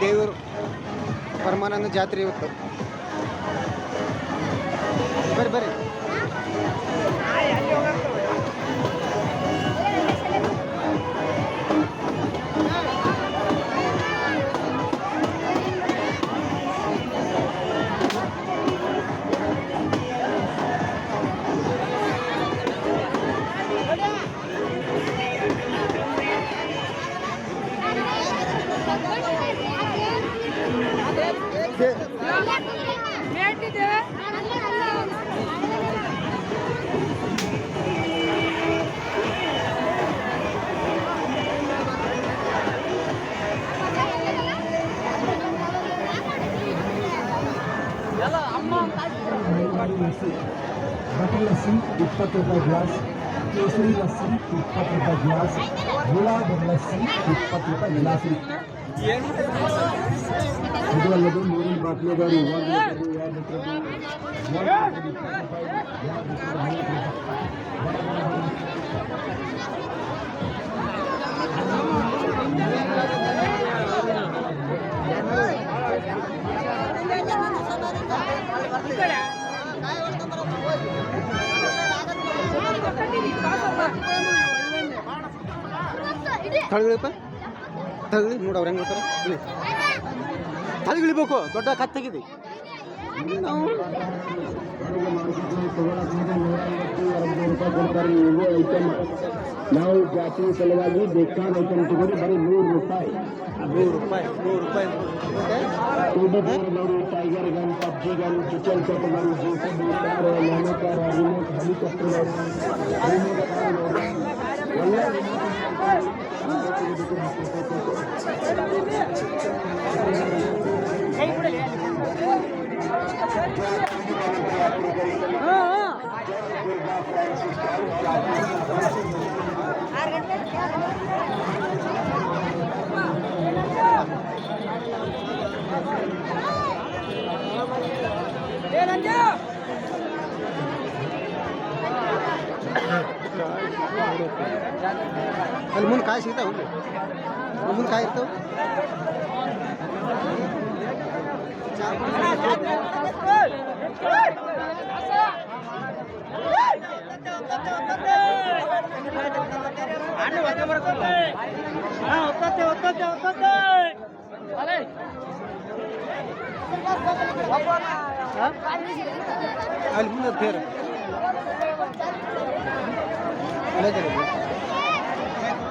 ದೇವರು ಪರಮಾನಂದ ಜಾತ್ರೆ ಇವತ್ತು. ಬರ್ರಿ ಬರ್ರಿ. बटर लस्सी 20 रुपये ग्लास, केसरी लस्सी 20 रुपये ग्लास, गुलाब लस्सी 20 रुपये ग्लास. ಇದಲ್ಲದೆ ನೀರಿನ ಬಾಟ್ಲಿಗಳು ತಳಗಿಳಿಪ್ಪ ತಳಗಿಳಿ ನೋಡಿ ಅವ್ರು ಹೆಂಗೆ ಮಾಡ್ತಾರೆ. ಅಲ್ಲಿ ಇಳಿಬೇಕು, ದೊಡ್ಡ ಕತ್ತಾಗಿದೆ. ನಾವು ಜಾತಿ ಸಲುವಾಗಿ ಬೇಕಾದ ಐಟಮ್ ತಗೊಂಡು ಬರೀ 100 ರೂಪಾಯಿ. 100 ರೂಪಾಯಿ 100 ರೂಪಾಯಿ. Tiger gun, PUBG gun, kitchen chappal, JCB car, nano car, remote helicopter ಎಲ್ಲ ಅಲ್ಲಿ ಮುಂದೆ ಕಾಯಿ ಸಿಗ್ತಾವ, ಮುಂದೆ ಕಾಯಿ ಇರ್ತಾವ. ಅಲ್ಲಿ ಮುಂದೆ